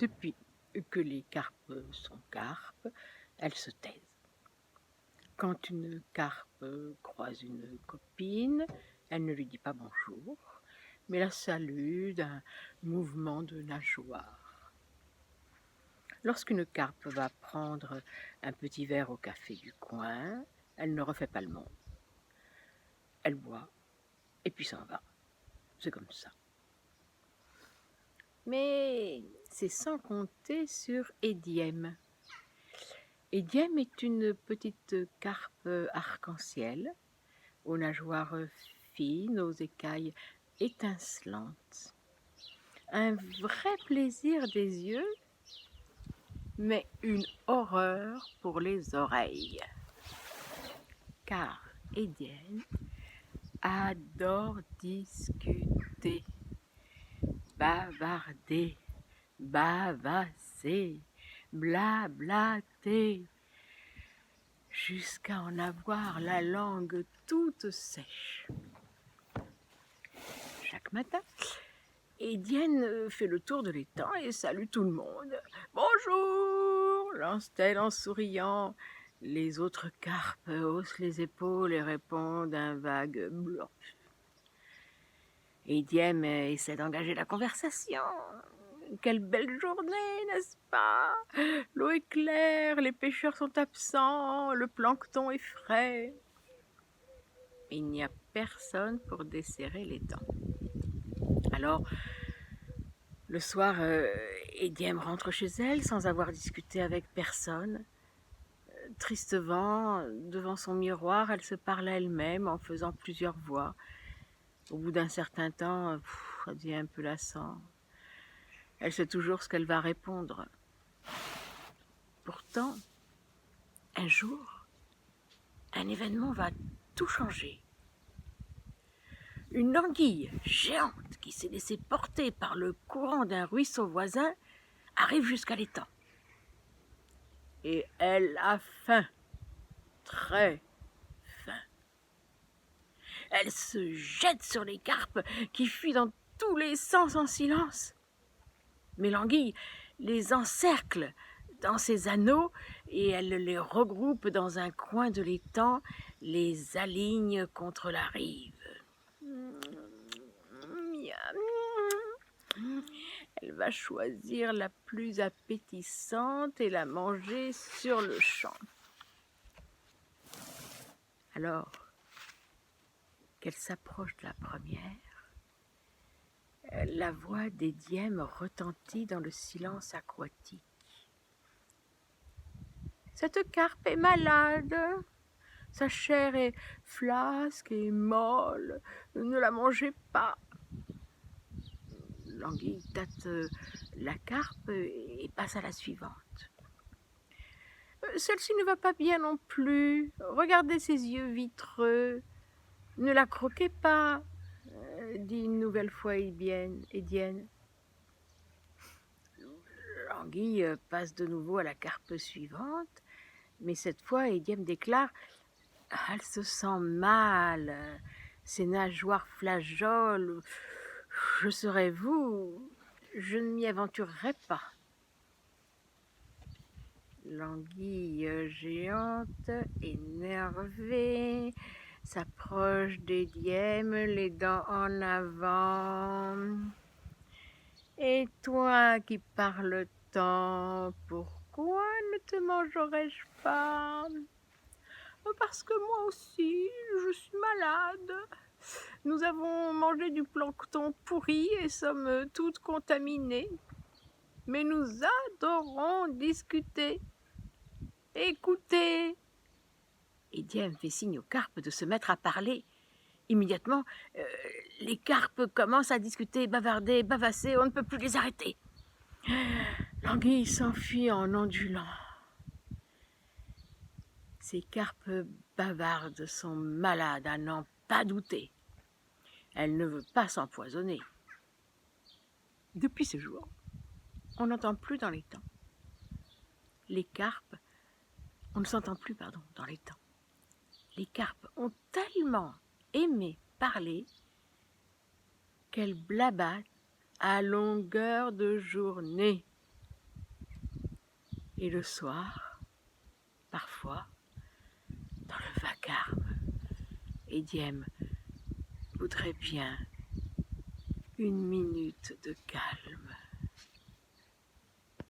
Depuis que les carpes sont carpes, elles se taisent. Quand une carpe croise une copine, elle ne lui dit pas bonjour, mais la salue d'un mouvement de nageoire. Lorsqu'une carpe va prendre un petit verre au café du coin, elle ne refait pas le monde. Elle boit et puis s'en va. C'est comme ça. Mais c'est sans compter sur Édième. Édième est une petite carpe arc-en-ciel, aux nageoires fines, aux écailles étincelantes. Un vrai plaisir des yeux, mais une horreur pour les oreilles. Car Édienne adore discuter, bavarder, bavasser, blablater, jusqu'à en avoir la langue toute sèche. Chaque matin, Édienne fait le tour de l'étang et salue tout le monde. « Bonjour !» lance-t-elle en souriant. Les autres carpes haussent les épaules et répondent un vague « blanc ». Édienne essaie d'engager la conversation. Quelle belle journée, n'est-ce pas? L'eau est claire, les pêcheurs sont absents, le plancton est frais. Il n'y a personne pour desserrer les dents. Alors, le soir, Édième rentre chez elle sans avoir discuté avec personne. Tristement, devant son miroir, elle se parle à elle-même en faisant plusieurs voix. Au bout d'un certain temps, ça devient un peu lassant. Elle sait toujours ce qu'elle va répondre. Pourtant, un jour, un événement va tout changer. Une anguille géante qui s'est laissée porter par le courant d'un ruisseau voisin arrive jusqu'à l'étang. Et elle a faim, très faim. Elle se jette sur les carpes qui fuient dans tous les sens en silence. Mais l'anguille les encercle dans ses anneaux et elle les regroupe dans un coin de l'étang, les aligne contre la rive. Elle va choisir la plus appétissante et la manger sur le champ. Alors qu'elle s'approche de la première, la voix d'Édième retentit dans le silence aquatique. Cette carpe est malade, sa chair est flasque et molle, ne la mangez pas. L'anguille tâte la carpe et passe à la suivante. Celle-ci ne va pas bien non plus. Regardez ses yeux vitreux. Ne la croquez pas, dit une nouvelle fois Édienne. L'anguille passe de nouveau à la carpe suivante, mais cette fois, Édienne déclare « Elle se sent mal, ses nageoires flageolent. Je serais vous, je ne m'y aventurerais pas. » L'anguille géante, énervée, s'approche d'Édième, les dents en avant. « Et toi qui parles tant, pourquoi ne te mangerais-je pas ? » ?»« Parce que moi aussi, je suis malade. Nous avons mangé du plancton pourri et sommes toutes contaminées. Mais nous adorons discuter. Écoutez. » Édième fait signe aux carpes de se mettre à parler. Immédiatement, les carpes commencent à discuter, bavarder, bavasser, on ne peut plus les arrêter. L'anguille s'enfuit en ondulant. Ces carpes bavardes sont malades à n'en pas douter. Elle ne veut pas s'empoisonner. Depuis ce jour, on n'entend plus dans l'étang. Les carpes, on ne s'entend plus, dans l'étang. Les carpes ont tellement aimé parler qu'elles blabattent à longueur de journée. Et le soir, parfois, dans le vacarme, Ediem voudrait bien une minute de calme.